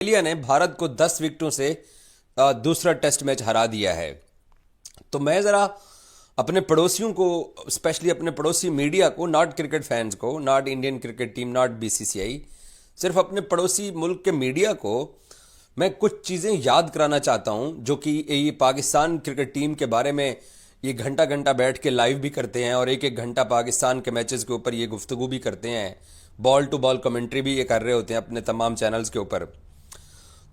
Australia ने भारत को 10 विकेटों से दूसरा टेस्ट मैच हरा दिया है। तो मैं ज़रा अपने पड़ोसियों को, स्पेशली अपने पड़ोसी मीडिया को, नॉट क्रिकेट फैंस को, not Indian cricket team, not BCCI, सिर्फ अपने पड़ोसी मुल्क के मीडिया को मैं कुछ चीज़ें याद कराना चाहता हूं जो कि ये पाकिस्तान क्रिकेट टीम के बारे में ये घंटा घंटा बैठ के लाइव भी करते हैं और एक एक घंटा पाकिस्तान के मैचेस के ऊपर ये गुफ्तगू भी करते हैं, बॉल टू बॉल कमेंट्री भी ये कर रहे होते हैं अपने तमाम चैनल्स के ऊपर।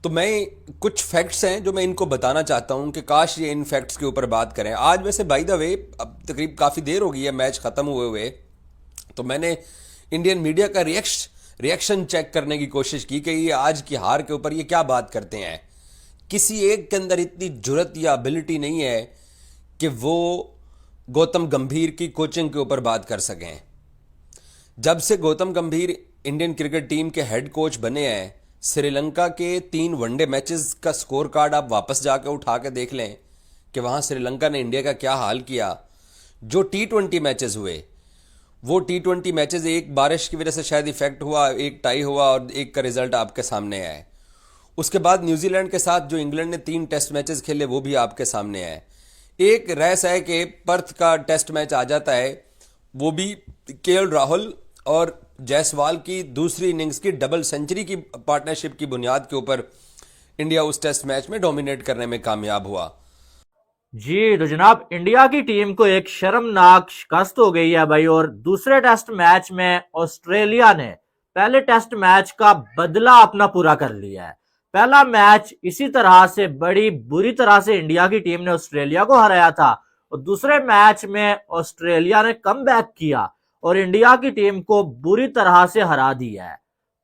तो मैं कुछ फैक्ट्स हैं जो मैं इनको बताना चाहता हूं कि काश ये इन फैक्ट्स के ऊपर बात करें। आज वैसे बाय द वे अब तकरीब काफ़ी देर हो गई है मैच ख़त्म हुए, तो मैंने इंडियन मीडिया का रिएक्शन चेक करने की कोशिश की कि ये आज की हार के ऊपर ये क्या बात करते हैं। किसी एक के अंदर इतनी जुरत या एबिलिटी नहीं है कि वो गौतम गंभीर की कोचिंग के ऊपर बात कर सकें। जब से गौतम गंभीर इंडियन क्रिकेट टीम के हेड कोच बने हैं, श्रीलंका के 3 वनडे मैचेस का स्कोर कार्ड आप वापस जाकर उठा के देख लें कि वहाँ श्रीलंका ने इंडिया का क्या हाल किया। जो T20 मैचेस हुए, वो T20 मैचेस एक बारिश की वजह से शायद इफेक्ट हुआ, एक टाई हुआ और एक का रिजल्ट आपके सामने है। उसके बाद न्यूजीलैंड के साथ जो इंग्लैंड ने 3 टेस्ट मैचेस खेले वो भी आपके सामने है। एक रेस है कि पर्थ का टेस्ट मैच आ जाता है, वो भी केएल राहुल और जायसवाल की दूसरी इनिंग्स की डबल सेंचुरी की पार्टनरशिप की बुनियाद के ऊपर इंडिया उस टेस्ट मैच में डोमिनेट करने में कामयाब हुआ। जी तो जनाब, इंडिया की टीम को एक शर्मनाक शिकस्त हो गई है भाई। और दूसरे टेस्ट मैच में ऑस्ट्रेलिया ने पहले टेस्ट मैच का बदला अपना पूरा कर लिया है। पहला मैच इसी तरह से बड़ी बुरी तरह से इंडिया की टीम ने ऑस्ट्रेलिया को हराया था और दूसरे मैच में ऑस्ट्रेलिया ने कमबैक किया और इंडिया की टीम को बुरी तरह से हरा दिया है।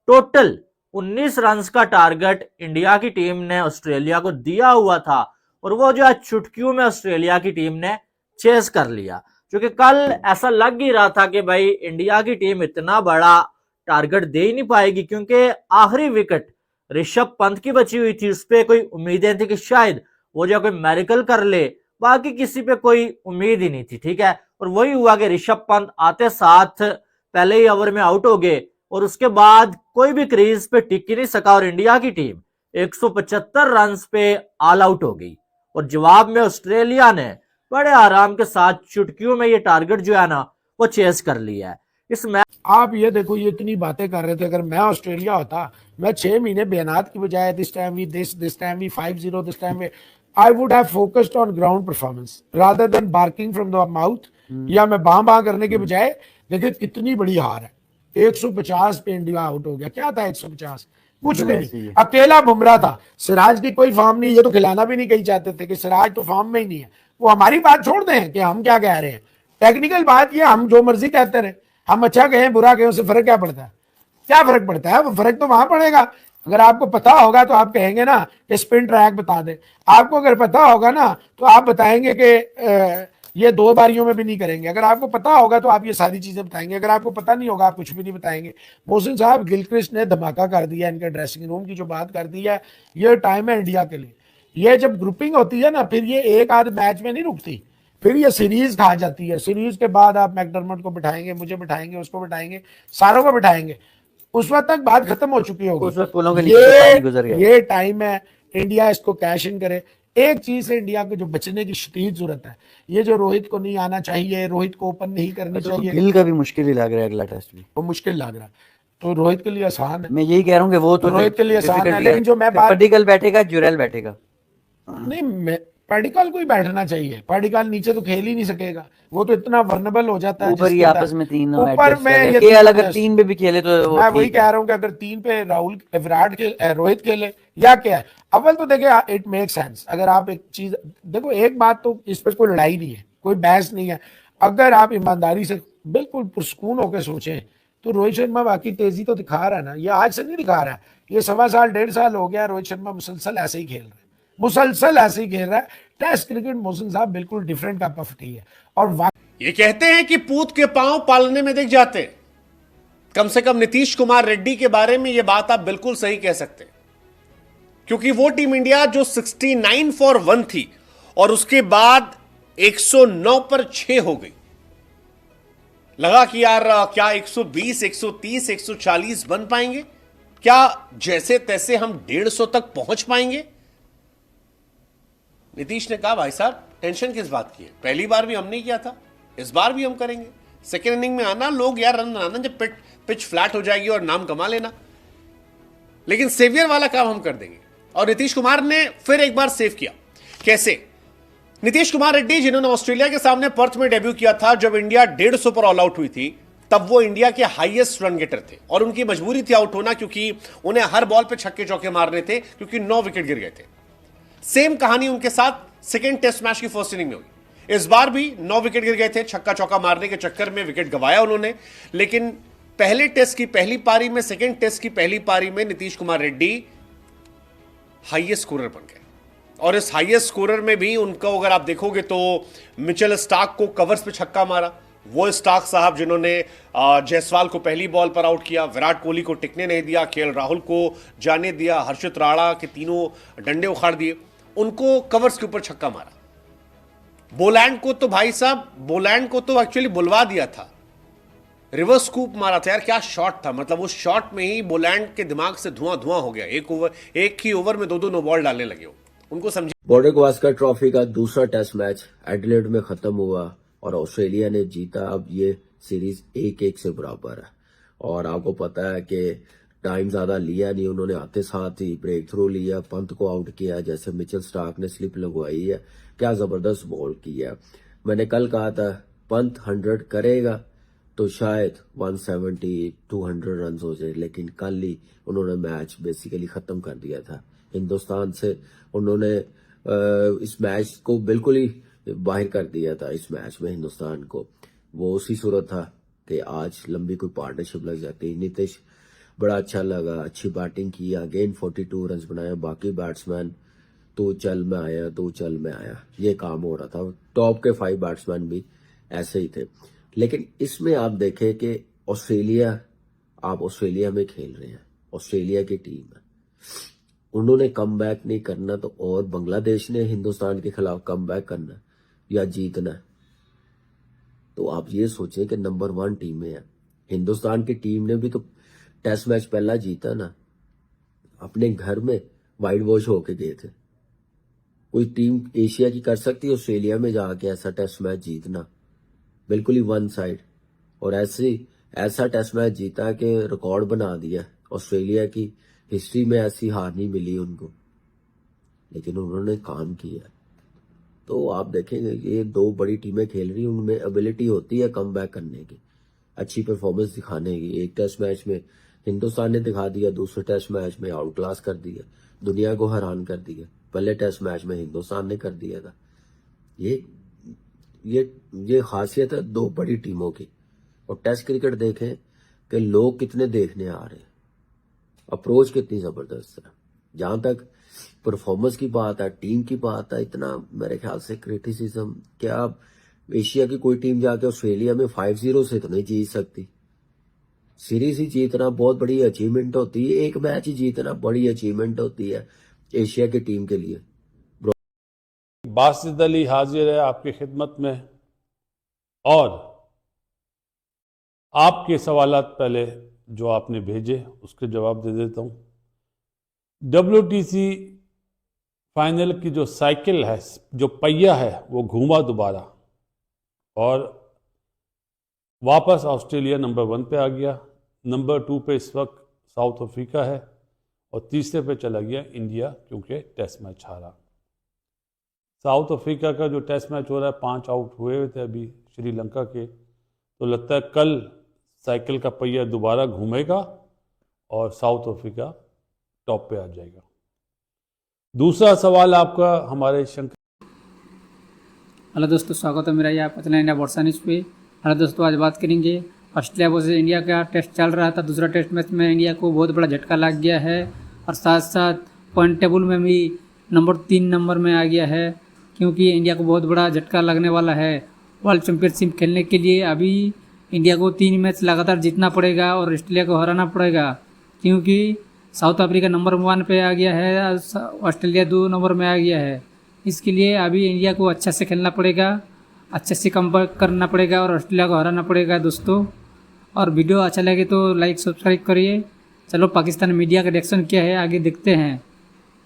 टोटल 19 रन का टारगेट इंडिया की टीम ने ऑस्ट्रेलिया को दिया हुआ था और वो जो है चुटकियों में ऑस्ट्रेलिया की टीम ने चेस कर लिया। क्योंकि कल ऐसा लग ही रहा था कि भाई इंडिया की टीम इतना बड़ा टारगेट दे ही नहीं पाएगी, क्योंकि आखिरी विकेट ऋषभ पंत की बची हुई थी, उस पर कोई उम्मीदें थी कि शायद वो जो कोई मेरिकल कर ले, बाकी किसी पे कोई उम्मीद ही नहीं थी। ठीक है, और वही हुआ कि ऋषभ पंत आते साथ पहले ही ओवर में आउट हो गए और उसके बाद कोई भी क्रीज पे टिक ही नहीं सका और इंडिया की टीम 175 रन पे ऑल आउट हो गई। और जवाब में ऑस्ट्रेलिया ने बड़े आराम के साथ चुटकियों में ये टारगेट जो है ना वो चेस कर लिया है। इस मैच आप ये देखो, ये इतनी बातें कर रहे थे, अगर मैं ऑस्ट्रेलिया होता, मैं 6 महीने बेनात की बजाय this time we 5-0, this time we I would have focused on ground performance rather than barking from the mouth. या मैं बां करने के बजाय, देखिए कितनी बड़ी हार है। 150 पे इंडिया आउट हो गया। क्या था 150? कुछ भी नहीं, अकेला बुमराह था। सिराज की कोई फॉर्म नहीं, ये तो खिलाना भी नहीं कहीं चाहते थे कि सिराज तो फॉर्म में ही नहीं है। वो हमारी बात छोड़ दें कि हम क्या कह रहे हैं, टेक्निकल बात ये, हम जो मर्जी कहते रहे, हम अच्छा कहें बुरा कहें, उससे फर्क क्या पड़ता है? क्या फर्क पड़ता है? वो फर्क तो वहां पड़ेगा। अगर आपको पता होगा तो आप कहेंगे ना कि स्पिन ट्रैक बता दे। आपको अगर पता होगा ना तो आप बताएंगे कि ये 2 बारियों में भी नहीं करेंगे। अगर आपको पता होगा तो आप ये सारी चीजें बताएंगे। अगर आपको पता नहीं होगा आप कुछ भी नहीं बताएंगे। मोहसिन साहब, गिलक्रिस्ट ने धमाका कर दिया। इनके ड्रेसिंग रूम की जो बात कर दी है, ये टाइम है इंडिया के लिए। ये जब ग्रुपिंग होती है ना, फिर ये एक आध मैच में नहीं रुकती, फिर ये सीरीज खा जाती है। सीरीज के बाद आप मैकडर्मट को बिठाएंगे, मुझे बिठाएंगे, उसको बिठाएंगे, सारों को बिठाएंगे, उस वक्त तक बात खत्म हो चुकी होगी। ये टाइम है, इंडिया इसको कैश इन करे। एक चीज से इंडिया को जो बचने की शदीद जरूरत है, ये जो रोहित को नहीं आना चाहिए, रोहित को ओपन नहीं करनी चाहिए। गिल का भी मुश्किल ही लग रहा है अगला टेस्ट भी, वो मुश्किल लग रहा है। तो रोहित के लिए आसान है। मैं यही कह रहा हूँ कि वो तो रोहित के लिए आसान है, लेकिन जो मैं बात, पार्टिकल बैठेगा, जुरैल बैठेगा। नहीं, पार्टिकल को ही बैठना चाहिए। पार्टिकल नीचे तो खेल ही नहीं सकेगा, वो तो इतना वर्नेबल हो जाता है। ऊपर ही आपस में 3 ऊपर में अगर 3 पे भी खेले तो मैं वही कह रहा हूँ कि अगर 3 पे राहुल, विराट खेले, रोहित खेले या क्या है, अव्वल तो देखिए इट मेक सेंस। अगर आप एक चीज देखो, एक बात तो इस पर कोई लड़ाई नहीं है, कोई बहस नहीं है। अगर आप ईमानदारी से बिल्कुल पुरस्कून होकर सोचें तो रोहित शर्मा बाकी तेजी तो दिखा रहा है ना। ये आज से नहीं दिखा रहा है, ये 1.25 साल 1.5 साल हो गया रोहित शर्मा मुसलसल ऐसे ही खेल रहा है, मुसलसल ऐसे ही खेल रहा है। टेस्ट क्रिकेट मोहसिन साहब बिल्कुल डिफरेंट कप ऑफ टी है। और ये कहते हैं कि पूत के पांव पालने में दिख जाते हैं। कम से कम नीतीश कुमार रेड्डी के बारे में यह बात आप बिल्कुल सही कह सकते हैं, क्योंकि वो टीम इंडिया जो 69 फॉर 1 थी और उसके बाद 109 पर 6 हो गई। लगा कि यार क्या 120, 130, 140 बन पाएंगे, क्या जैसे तैसे हम 150 तक पहुंच पाएंगे? नीतीश ने कहा भाई साहब टेंशन किस बात की है, पहली बार भी हमने किया था, इस बार भी हम करेंगे। सेकेंड इनिंग में आना, लोग यार रन बनाना, जब पिच फ्लैट हो जाएगी और नाम कमा लेना, लेकिन सेवियर वाला काम हम कर देंगे। और नीतीश कुमार ने फिर एक बार सेव किया। कैसे? नीतीश कुमार रेड्डी, जिन्होंने ऑस्ट्रेलिया के सामने पर्थ में डेब्यू किया था, जब इंडिया 150 पर ऑल आउट हुई थी, तब वो इंडिया के हाईएस्ट रन गेटर थे और उनकी मजबूरी थी आउट होना, क्योंकि उन्हें हर बॉल पे छक्के चौके मारने थे, क्योंकि 9 विकेट गिर गए थे। सेम कहानी उनके साथ सेकेंड टेस्ट मैच की फर्स्ट इनिंग में हुई। इस बार भी 9 विकेट गिर गए थे, छक्का चौका मारने के चक्कर में विकेट गंवाया उन्होंने। लेकिन पहले टेस्ट की पहली पारी में, सेकेंड टेस्ट की पहली पारी में नीतीश कुमार रेड्डी हाईएस्ट स्कोरर बन गए। और इस हाईएस्ट स्कोरर में भी उनका अगर आप देखोगे तो मिचेल स्टार्क को कवर्स पे छक्का मारा, वो स्टार्क साहब जिन्होंने जायसवाल को पहली बॉल पर आउट किया, विराट कोहली को टिकने नहीं दिया, केएल राहुल को जाने दिया, हर्षित राणा के तीनों डंडे उखाड़ दिए, उनको कवर्स के ऊपर छक्का मारा। बोलैंड को तो भाई साहब, बोलैंड को तो एक्चुअली बुलवा दिया था, रिवर्स स्कूप मारा था यार, क्या शॉट था। मतलब उस शॉट में ही बोलैंड के दिमाग से धुआं धुआं हो गया। एक ही ओवर में 2-2 नो बॉल डालने लगे हो। उनको समझे। बॉर्डर गावस्कर ट्रॉफी का दूसरा टेस्ट मैच एडिलेड में खत्म हुआ और ऑस्ट्रेलिया ने जीता। अब ये सीरीज 1-1 से बराबर है और आपको पता है कि टाइम ज्यादा लिया नहीं उन्होंने, आते साथ ही ब्रेक थ्रू लिया, पंत को आउट किया, जैसे मिचेल स्टार्क ने स्लिप लगवाई है, क्या जबरदस्त बॉल किया। मैंने कल कहा था पंत 100 करेगा तो शायद 170-200 रन हो जाए, लेकिन कल ही उन्होंने मैच बेसिकली खत्म कर दिया था। हिंदुस्तान से उन्होंने इस मैच को बिल्कुल ही बाहर कर दिया था। इस मैच में हिंदुस्तान को वो उसी सूरत था कि आज लंबी कोई पार्टनरशिप लग जाती। नीतीश बड़ा अच्छा लगा, अच्छी बैटिंग की, अगेन 42 रन बनाया, बाकी बैट्समैन तो चल में आया, तो चल में आया, ये काम हो रहा था। टॉप के 5 बैट्समैन भी ऐसे ही थे। लेकिन इसमें आप देखें कि आप ऑस्ट्रेलिया में खेल रहे हैं, ऑस्ट्रेलिया की टीम है, उन्होंने कम बैक नहीं करना तो और बांग्लादेश ने हिंदुस्तान के खिलाफ कम बैक करना या जीतना, तो आप ये सोचें कि नंबर 1 टीमें हैं। हिंदुस्तान की टीम ने भी तो टेस्ट मैच पहला जीता ना, अपने घर में वाइट वॉश होके गए थे। कोई टीम एशिया की कर सकती है ऑस्ट्रेलिया में जाके ऐसा टेस्ट मैच जीतना? बिल्कुल ही वन साइड। और ऐसा टेस्ट मैच जीता कि रिकॉर्ड बना दिया। ऑस्ट्रेलिया की हिस्ट्री में ऐसी हार नहीं मिली उनको, लेकिन उन्होंने काम किया। तो आप देखेंगे ये 2 बड़ी टीमें खेल रही, उनमें एबिलिटी होती है कम बैक करने की, अच्छी परफॉर्मेंस दिखाने की। एक टेस्ट मैच में हिंदुस्तान ने दिखा दिया, दूसरे टेस्ट मैच में आउट क्लास कर दिया, दुनिया को हैरान कर दिया। पहले टेस्ट मैच में हिंदुस्तान ने कर दिया था। ये खासियत है 2 बड़ी टीमों की। और टेस्ट क्रिकेट देखें कि लोग कितने देखने आ रहे हैं, अप्रोच कितनी जबरदस्त है। जहां तक परफॉर्मेंस की बात है, टीम की बात है, इतना मेरे ख्याल से क्रिटिसिज्म, क्या एशिया की कोई टीम जाके ऑस्ट्रेलिया में 5-0 से तो नहीं जीत सकती। सीरीज ही जीतना बहुत बड़ी अचीवमेंट होती है, एक मैच ही जीतना बड़ी अचीवमेंट होती है एशिया की टीम के लिए। बासित अली हाजिर है आपकी खिदमत में और आपके सवालात पहले जो आपने भेजे उसके जवाब दे देता हूं। WTC फाइनल की जो साइकिल है, जो पहिया है, वो घूमा दोबारा और वापस ऑस्ट्रेलिया नंबर 1 पे आ गया। नंबर 2 पे इस वक्त साउथ अफ्रीका है और तीसरे पे चला गया इंडिया, क्योंकि टेस्ट मैच हारा। साउथ अफ्रीका का जो टेस्ट मैच हो रहा है, 5 आउट हुए थे अभी श्रीलंका के, तो लगता है कल साइकिल का पहिया दोबारा घूमेगा और साउथ अफ्रीका टॉप पे आ जाएगा। दूसरा सवाल आपका हमारे शंकर। हेलो दोस्तों, स्वागत है मेरा ये आपका चैनल इंडिया वर्सा न्यूज़ पे। हेलो दोस्तों, आज बात करेंगे ऑस्ट्रेलिया वर्सेस इंडिया का टेस्ट चल रहा था। दूसरा टेस्ट मैच में इंडिया को बहुत बड़ा झटका लग गया है और साथ साथ पॉइंट टेबल में भी नंबर 3 नंबर में आ गया है, क्योंकि इंडिया को बहुत बड़ा झटका लगने वाला है। वर्ल्ड चैंपियनशिप खेलने के लिए अभी इंडिया को 3 मैच लगातार जीतना पड़ेगा और ऑस्ट्रेलिया को हराना पड़ेगा, क्योंकि साउथ अफ्रीका नंबर 1 पे आ गया है, ऑस्ट्रेलिया 2 नंबर में आ गया है। इसके लिए अभी इंडिया को अच्छा से खेलना पड़ेगा, अच्छे से कमबैक करना पड़ेगा और ऑस्ट्रेलिया को हराना पड़ेगा दोस्तों। और वीडियो अच्छा लगे तो लाइक सब्सक्राइब करिए चलो पाकिस्तान मीडिया का रिएक्शन क्या है आगे देखते हैं।